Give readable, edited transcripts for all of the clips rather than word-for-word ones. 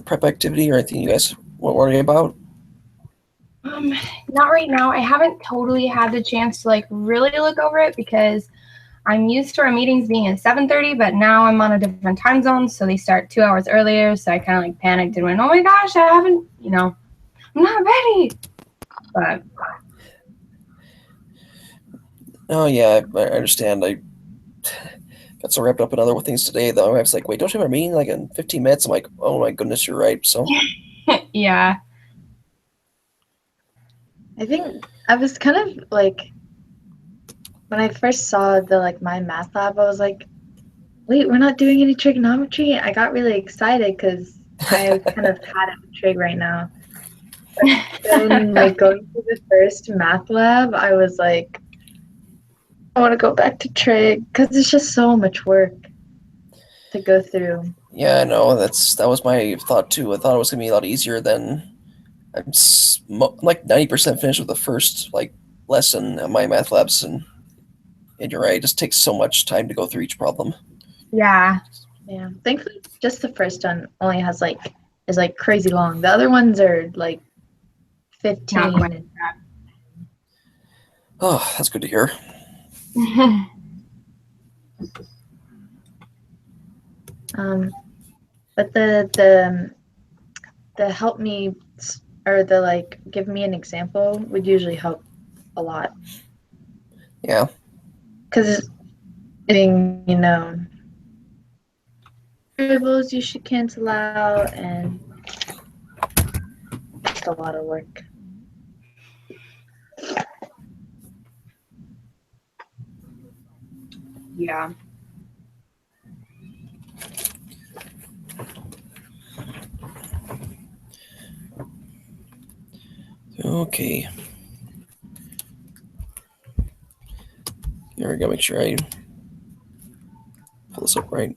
prep activity or anything you guys worry about? Not right now. I haven't totally had the chance to like really look over it because I'm used to our meetings being at 7:30, but now I'm on a different time zone, so they start 2 hours earlier. So I kind of like panicked and went, "Oh my gosh, I haven't, I'm not ready." But Oh yeah, I understand. I got so wrapped up in other things today though. I was like, wait, don't you have a meeting like in 15 minutes? I'm like, oh my goodness, you're right. So yeah, I think I was kind of like, when I first saw the my math lab, I was like, wait, we're not doing any trigonometry? I got really excited because I kind of had a trig right now. But then going to the first math lab, I was like, I want to go back to trig because it's just so much work to go through. yeah, I know that was my thought too. I thought it was gonna be a lot easier than I'm like 90% finished with the first like lesson at my math labs, and you're right, it just takes so much time to go through each problem. yeah, Yeah, thankfully, just the first one only is like crazy long. The other ones are like 15. not quite Oh, that's good to hear. that. But the help me or the give me an example would usually help a lot. Yeah. Because variables you should cancel out, and it's a lot of work. Yeah. Okay. Here we go. Make sure I pull this up right.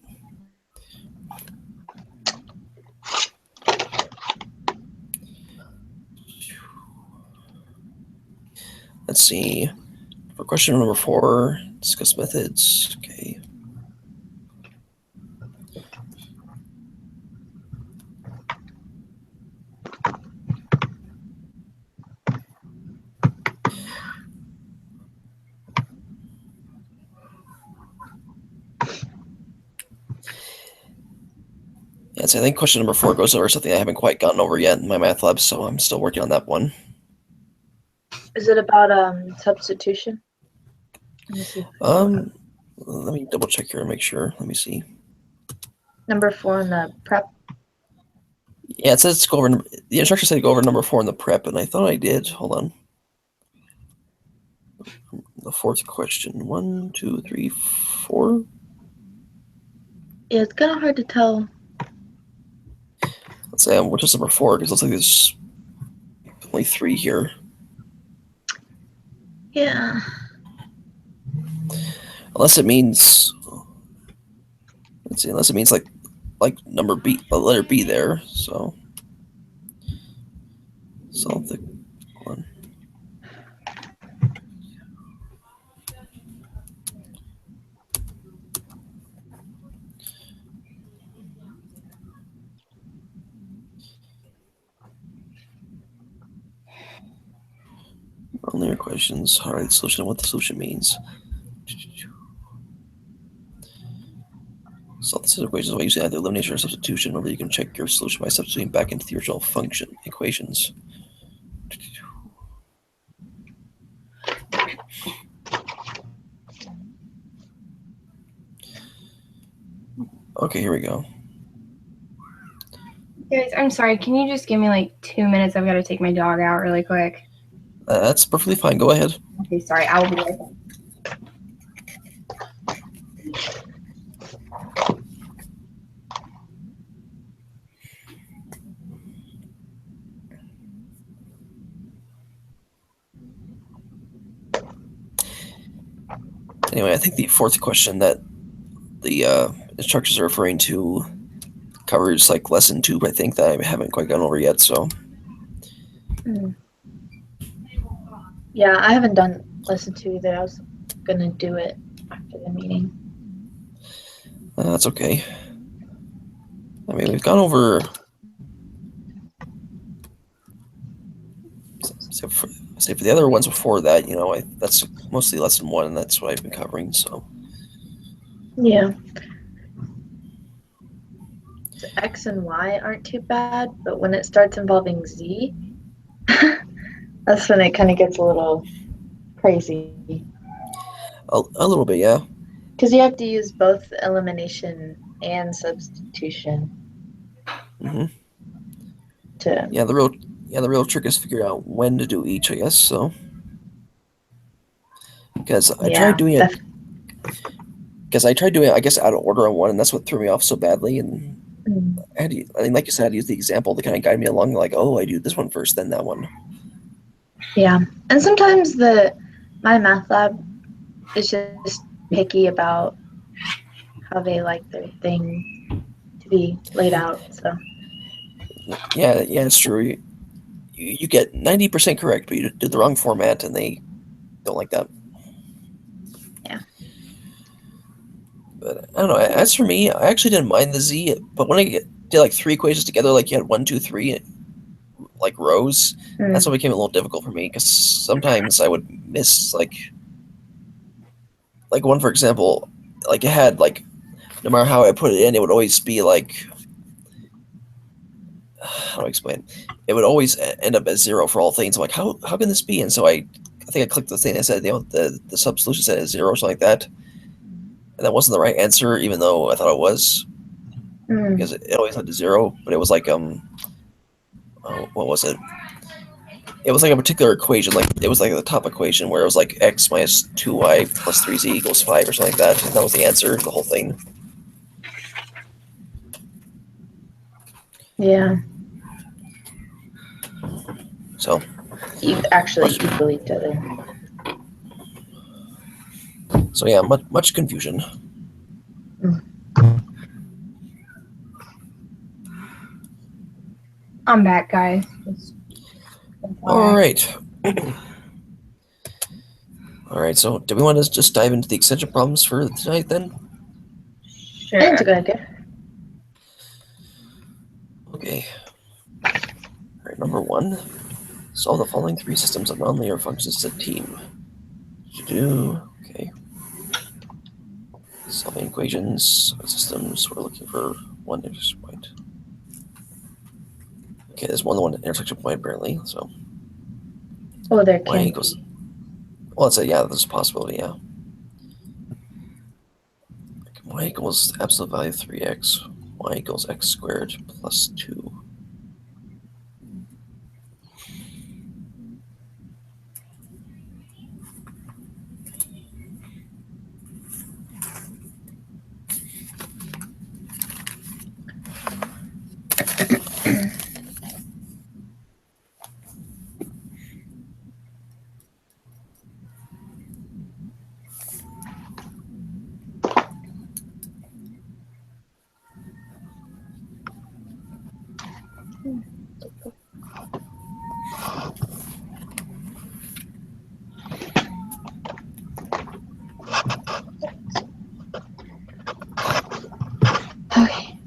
Let's see. For question number 4, discuss methods. Okay. Yeah, so I think question number 4 goes over something I haven't quite gotten over yet in my math lab, so I'm still working on that one. Is it about substitution? Let me see. Let me double check here and make sure. Let me see. Number 4 in the prep. Yeah, it says to go over. The instructor said to go over number 4 in the prep, and I thought I did. Hold on. The 4th question. 1, 2, 3, 4. Yeah, it's kind of hard to tell. Let's say which is number 4 because it looks like there's only 3 here. Yeah. Unless it means. Let's see. Unless it means like number B, a letter B there. So solve the one. Only questions. All right, solution. What the solution means. Solve the set of equations by using either elimination or substitution, or you can check your solution by substituting back into the original function equations. Okay, here we go. Guys, I'm sorry. Can you just give me like 2 minutes? I've got to take my dog out really quick. That's perfectly fine. Go ahead. Okay, sorry. I will be right back. Anyway, I think the 4th question that the instructors are referring to covers like lesson 2, I think, that I haven't quite gone over yet. So. Yeah, I haven't done lesson 2 either. I was gonna do it after the meeting. That's okay. I mean, we've gone over say for the other ones before that, that's mostly lesson one, and that's what I've been covering. So Yeah. So X and Y aren't too bad, but when it starts involving Z, that's when it kind of gets a little crazy. a little bit, yeah. Because you have to use both elimination and substitution Hmm. to. The real trick is figuring out when to do each, I guess. So because I tried Yeah. doing it, I guess, out of order on one, and that's what threw me off so badly. And I think, like you said, I had to use the example to kind of guide me along. Like, oh, I do this one first, then that one. Yeah. And sometimes my math lab is just picky about how they like their thing to be laid out. So Yeah, it's true. You get 90% correct, but you did the wrong format, and they don't like that. yeah. But I don't know. As for me, I actually didn't mind the Z, but when I did like three equations together, like you had one, two, three, like rows, that's what became a little difficult for me because sometimes I would miss like one, for example, like it had like no matter how I put it in, it would always be like, how do I explain? It would always end up as zero for all things. I'm like, how can this be? And so I think I clicked the thing that said, the sub solution said zero or something like that, and that wasn't the right answer, even though I thought it was, because it always led to zero. But it was like what was it? It was like a particular equation, like it was like the top equation where it was like x minus 2y plus 3z equals 5 or something like that. And that was the answer to the whole thing. Yeah. So Actually much, equal each other. so yeah, much confusion. I'm back, guys. All right. All right. So do we want to just dive into the extension problems for tonight then? Sure. That's a good idea. Okay. All right. Number one, solve the following three systems of nonlinear functions as a team. Okay. Solving equations, systems. We're looking for one intersection point. Okay, there's more than one intersection point apparently. So Oh, there y can equals. be. Well, let's say yeah, there's a possibility. Yeah. Y equals absolute value of 3x. Y equals x squared plus 2. Okay.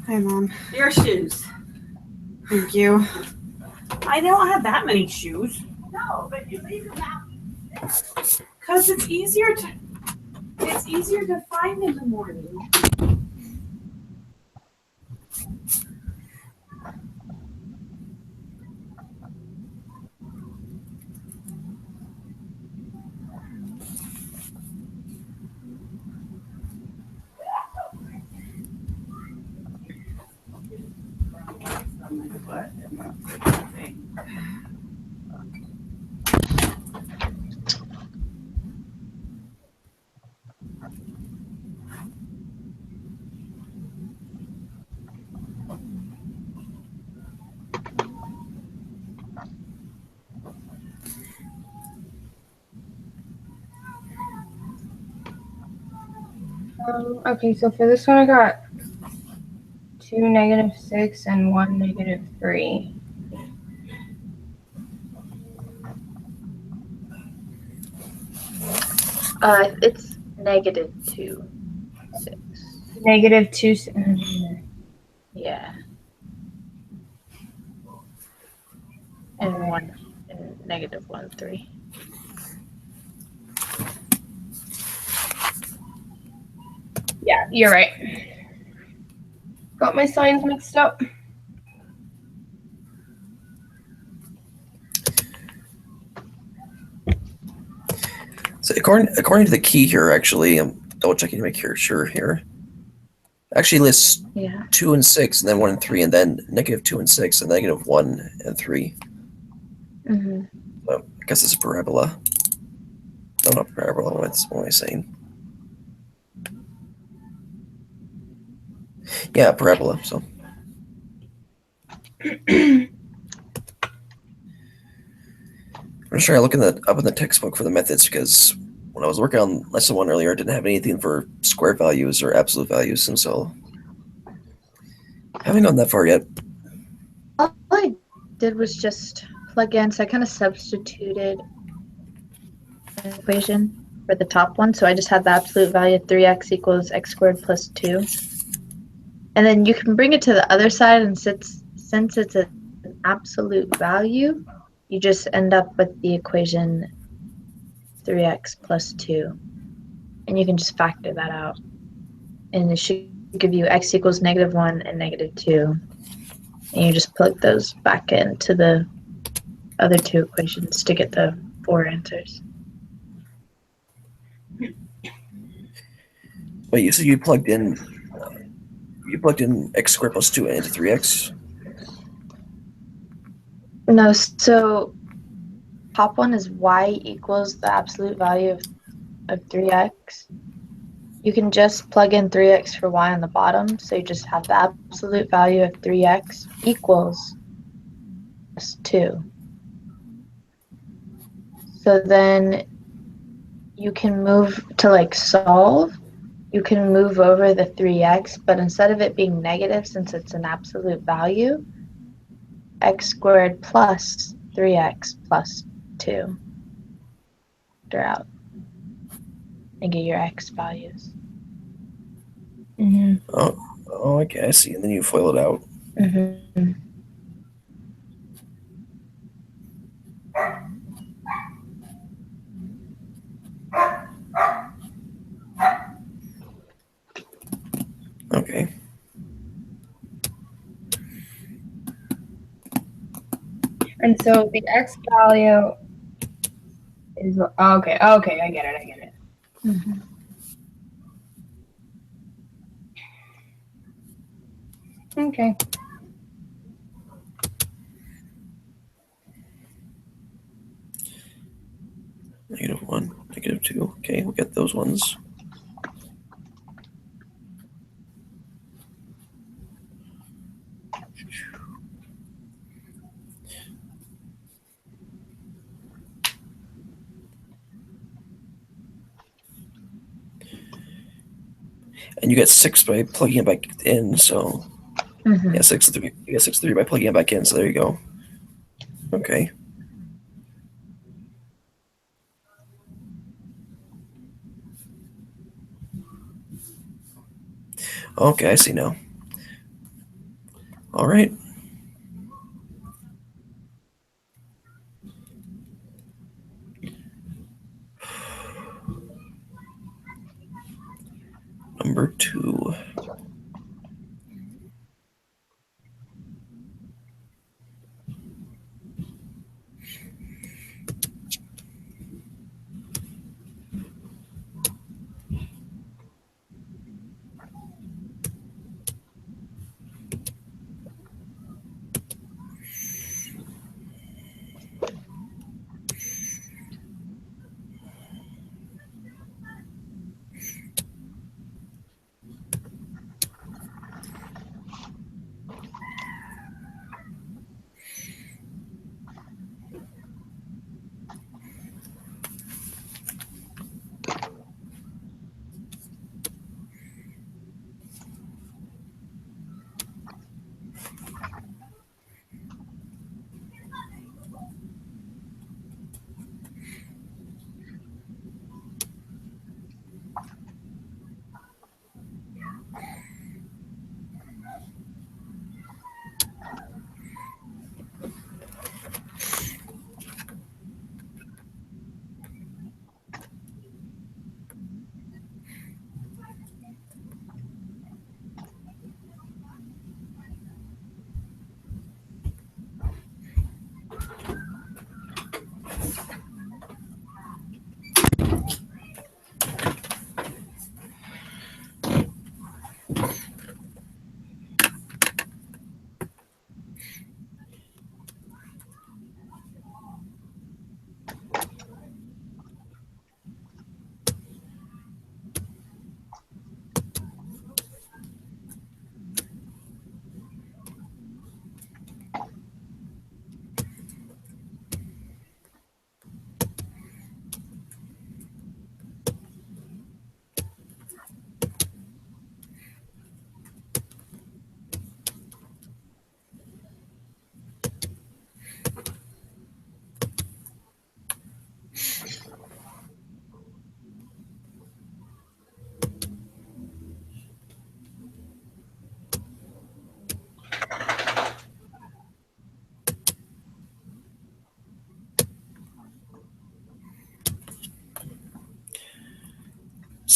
Hi, Mom. Your shoes. Thank you. I don't have that many shoes. No, but you leave them out. Because it's easier to find in the morning. Okay, so for this one, I got 2 -6 and 1 -3. It's -2, 6. -2. Yeah. And -1, 3. Yeah, you're right. Got my signs mixed up. So according to the key here, actually, I'm double checking to make sure here. Actually lists Yeah. 2 and 6, and then 1 and 3, and then -2 and 6, and -1 and 3. Mm-hmm. So I guess it's a parabola. No, not parabola. What am I saying? Yeah, parabola. So I'm just trying to look up in the textbook for the methods, because when I was working on lesson 1 earlier, I didn't have anything for square values or absolute values, and so I haven't gone that far yet. All I did was just plug in, so I kind of substituted an equation for the top one. So I just had the absolute value of 3x equals x squared plus 2. And then you can bring it to the other side, and since it's an absolute value, you just end up with the equation 3x plus 2. And you can just factor that out. And it should give you x equals -1 and -2. And you just plug those back into the other two equations to get the 4 answers. Wait, so you plugged in x squared plus 2 into 3x? No, so top one is y equals the absolute value of 3x. You can just plug in 3x for y on the bottom, so you just have the absolute value of 3x equals plus 2. So then you can move to like solve. You can move over the 3x, but instead of it being negative, since it's an absolute value, x squared plus 3x plus 2. Factor out and get your x values. Mm-hmm. Oh, okay, I see. And then you FOIL it out. Mm-hmm. Okay. And so the x value is okay. Okay, I get it. Mm-hmm. Okay. -1, -2. Okay, we'll get those ones. And you get 6 by plugging it back in, so Mm-hmm. yeah, 6 3. You get 6 3 by plugging it back in, so there you go. Okay. Okay, I see now. All right. Number 2.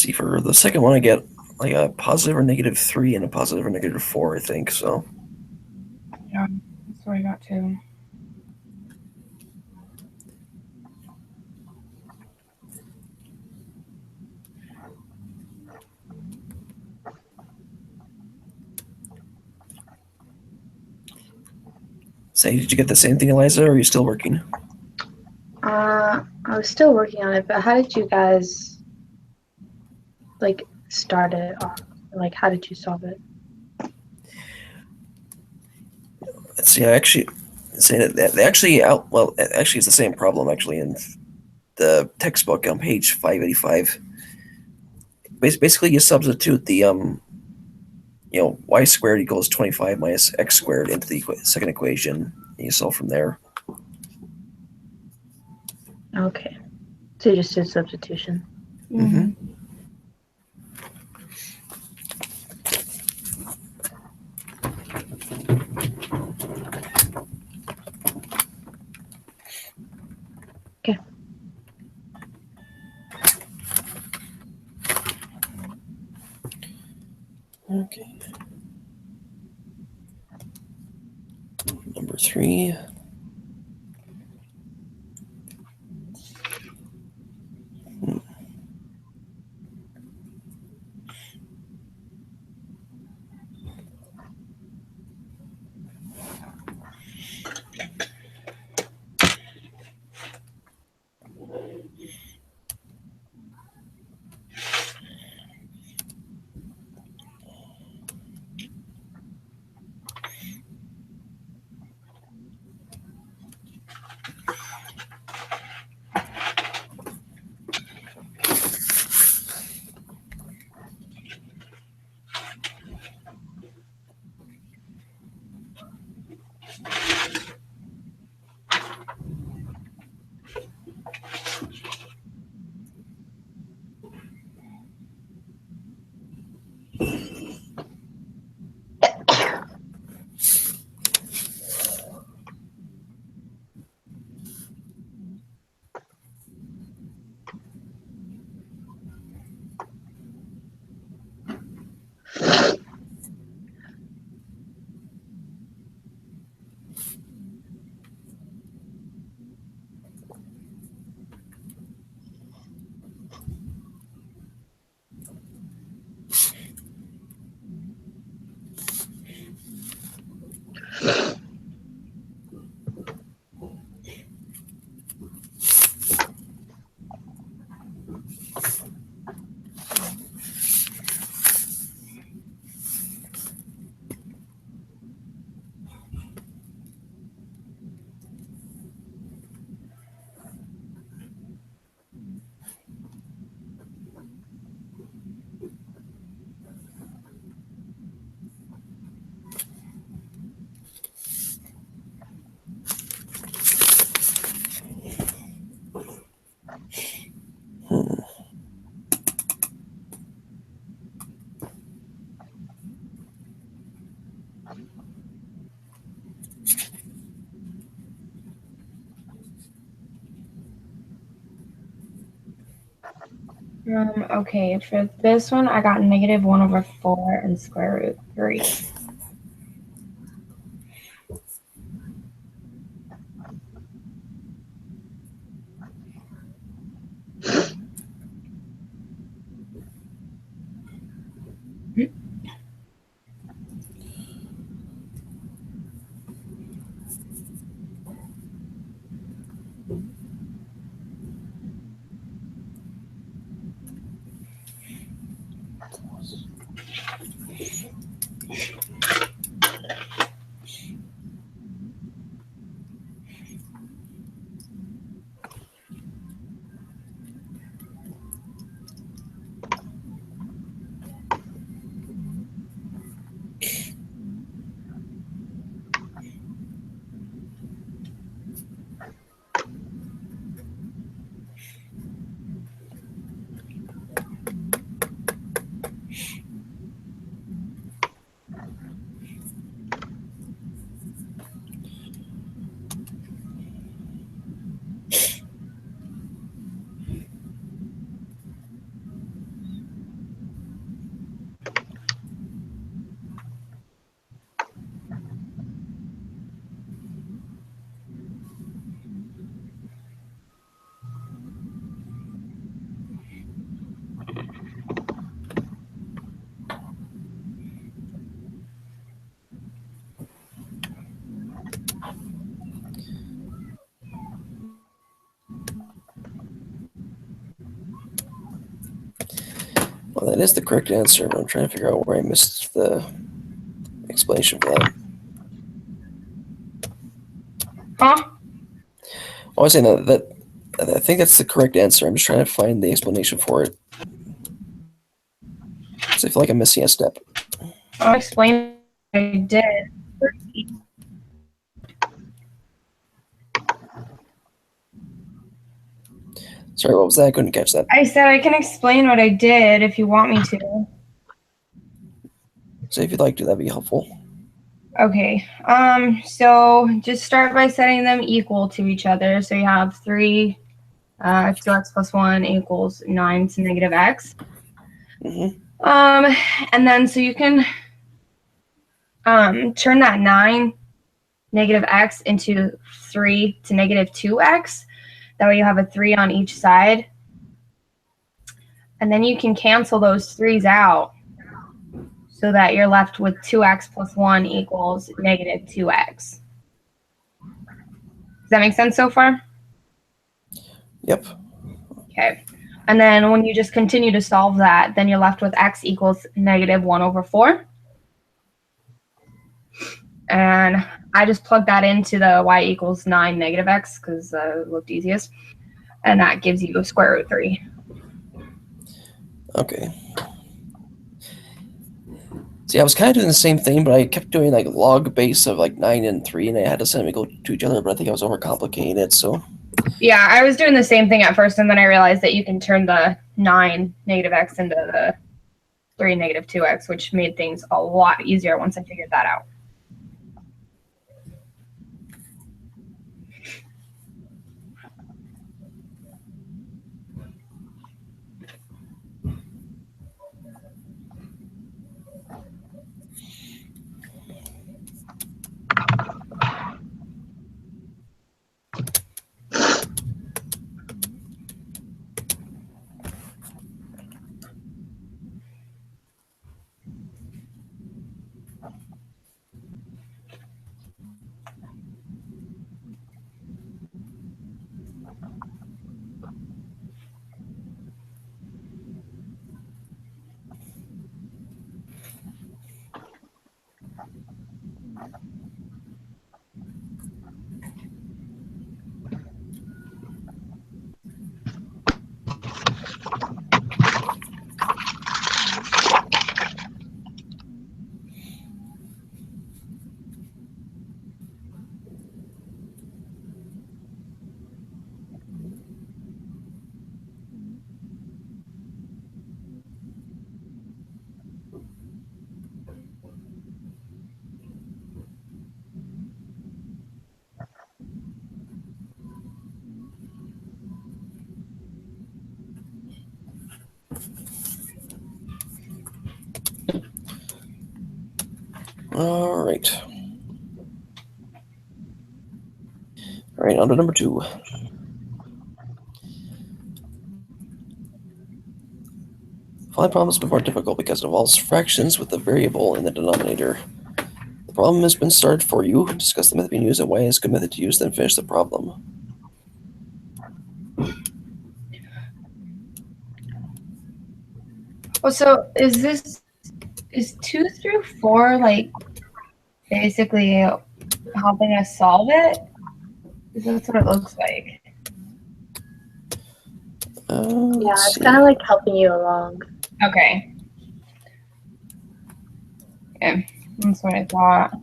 See, for the second one, I get like a positive or negative 3 and a positive or negative 4, I think. So Yeah, that's what I got too. say, did you get the same thing, Eliza, or are you still working? I was still working on it, but how did you guys like start it off? Like, how did you solve it? Let's see. I actually say that they actually out. Well, actually, it's the same problem actually in the textbook on page 585. Basically, you substitute the y squared equals 25 minus x squared into the second equation, and you solve from there. Okay, so you just did substitution. Mm-hmm. Okay. Okay. Number 3. Okay, for this one, I got -1/4 and √3. Well, that is the correct answer, but I'm trying to figure out where I missed the explanation for that. Huh? I was saying that I think that's the correct answer. I'm just trying to find the explanation for it. So I feel like I'm missing a step. I'll explain what I did. Sorry, what was that? I couldn't catch that. I said I can explain what I did if you want me to. So if you'd like to, that'd be helpful. Okay. So just start by setting them equal to each other. So you have 3 2x plus 1 equals 9 to -x. Mm-hmm. And then so you can turn that 9 (x) into 3 to -2x. That way you have a 3 on each side. And then you can cancel those 3's out so that you're left with 2x plus 1 equals -2x. Does that make sense so far? Yep. Okay. And then when you just continue to solve that, then you're left with x equals -1/4. And I just plugged that into the y equals 9 (x) because it looked easiest. And that gives you √3. Okay. See, I was kind of doing the same thing, but I kept doing like log base of like 9 and 3, and I had to send them equal to each other, but I think I was overcomplicating it, so. Yeah, I was doing the same thing at first, and then I realized that you can turn the 9 (x) into the 3 (2x), which made things a lot easier once I figured that out. All right. All right, on to number 2. Following problem has been more difficult because it involves fractions with the variable in the denominator. The problem has been started for you. Discuss the method being used and why it's a good method to use, then finish the problem. Oh, so is 2 through 4 like basically helping us solve it? That's what it looks like. Yeah, Let's it's see. kind of like helping you along. Okay. Yeah, that's what I thought.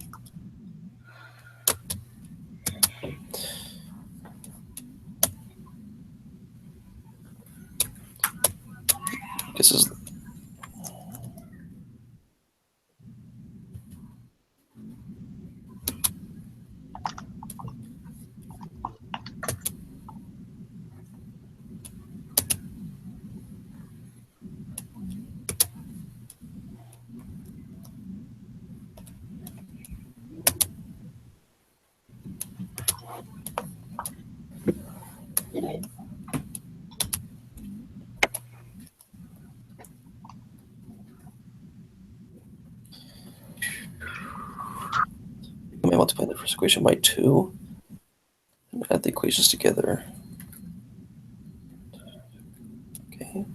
This is I multiply the first equation by 2 and add the equations together. Okay.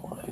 Y.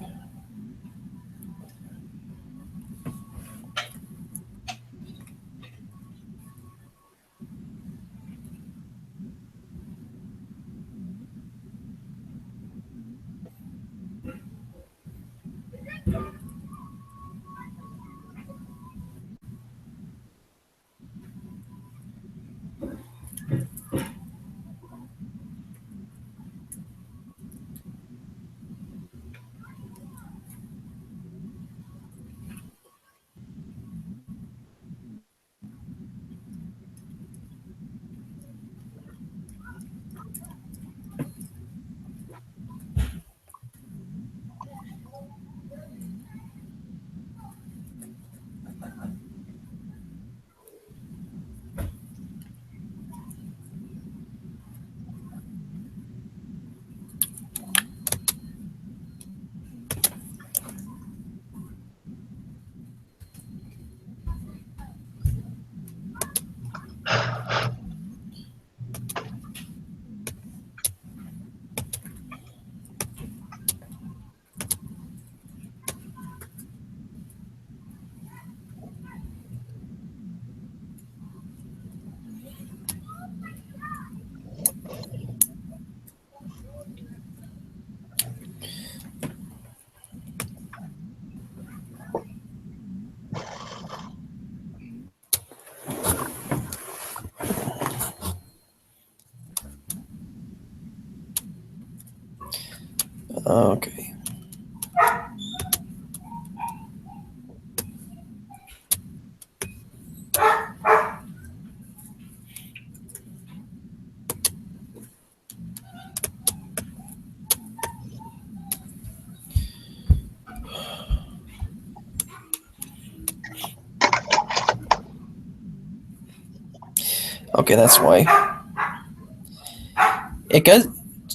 Okay. Okay, that's why. It got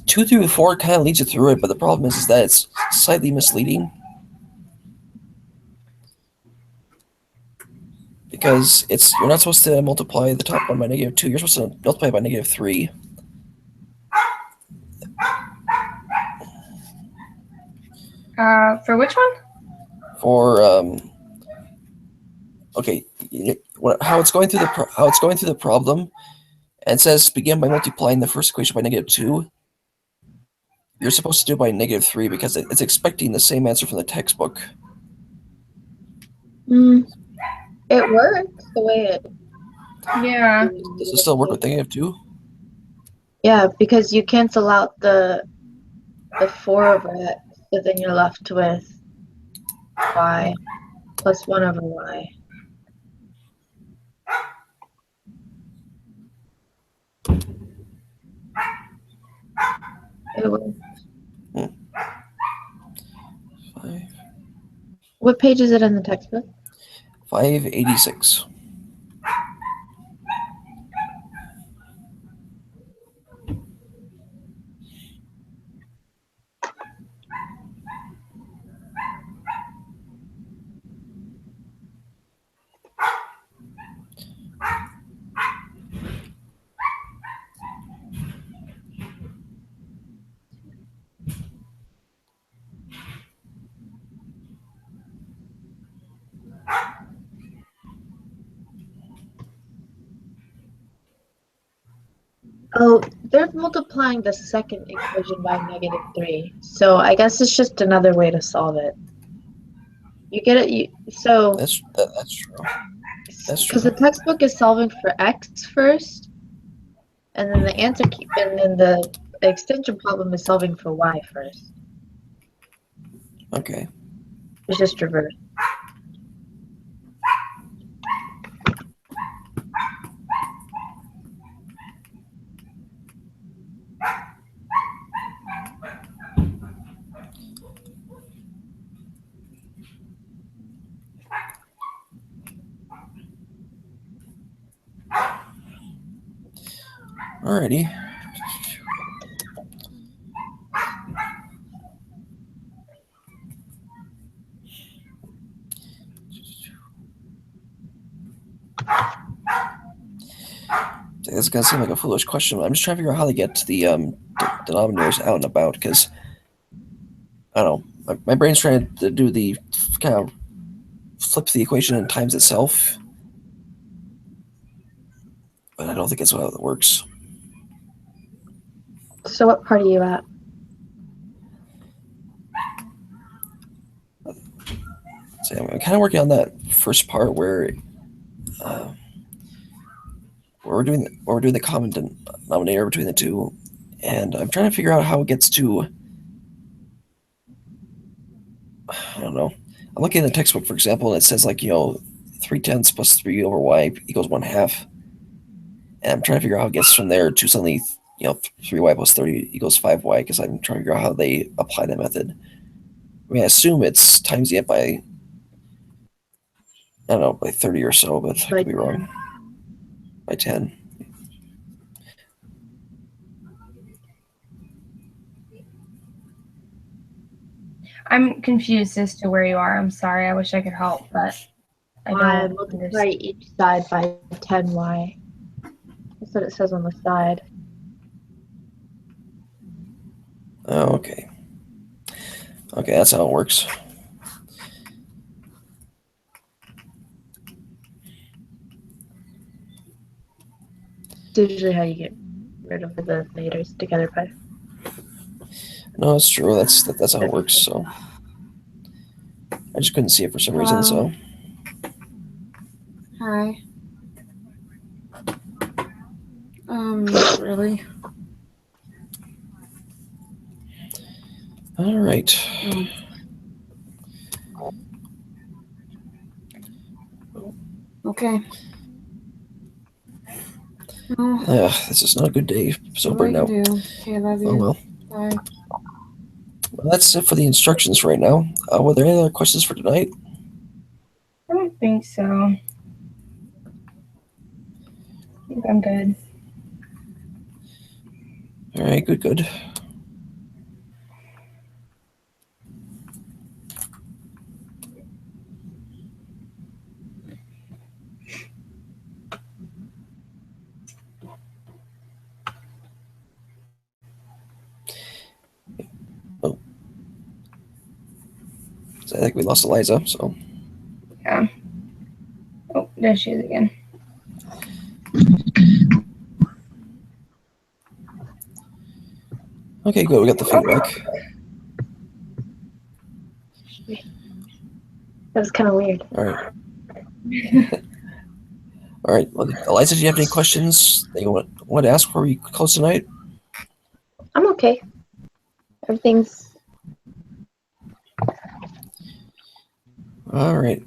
2 through 4 kind of leads you through it, but the problem is that it's slightly misleading. Because you're not supposed to multiply the top one by -2. You're supposed to multiply by -3. For which one? For okay, how it's going through the problem, and it says begin by multiplying the first equation by -2. You're supposed to do it by -3 because it's expecting the same answer from the textbook. Mm. It works the way it. Yeah. Does it still work with negative 2? Yeah, because you cancel out the 4 over x, so then you're left with y plus 1 over y. It works. 5, What page is it in the textbook? 586. Oh, they're multiplying the second equation by -3. So I guess it's just another way to solve it. You get it? That's true. That's Because true. the textbook is solving for x first, and then and then the extension problem is solving for y first. Okay. It's just reversed. Alrighty. It's gonna seem like a foolish question, but I'm just trying to figure out how to get the denominators out and about, because I don't know. My brain's trying to do the kind of flips the equation and times itself, but I don't think that's how it works. So what part are you at? So I'm kind of working on that first part where we're doing the common denominator between the two, and I'm trying to figure out how it gets to. I don't know. I'm looking at the textbook, for example, and it says 3/10 plus 3 over y equals 1/2, and I'm trying to figure out how it gets from there to suddenly 3y plus 30 equals 5y, because I'm trying to figure out how they apply that method. I mean, I assume it's times it by, I don't know, by 30 or so, but I could be wrong. By 10. I'm confused as to where you are. I'm sorry. I wish I could help, but I don't Multiply understand. each side by 10y. That's what it says on the side. Oh, okay. Okay, that's how it works. It's usually how you get rid of the denominators together by. No, it's true. That's how it works. So I just couldn't see it for some reason. So Hi. Not really. all right. Okay. Well, This is not a good day. So what I burnt can out. do. Okay, love you. Oh well. Bye. Well, that's it for the instructions right now. Were there any other questions for tonight? I don't think so. I think I'm good. All right, good. Oh, so I think we lost Eliza. So Yeah. Oh, there she is again. okay, good. We got the feedback. That was kind of weird. All right. All right. Well, Eliza, do you have any questions that you want to ask before we close tonight? I'm okay. Everything's All right.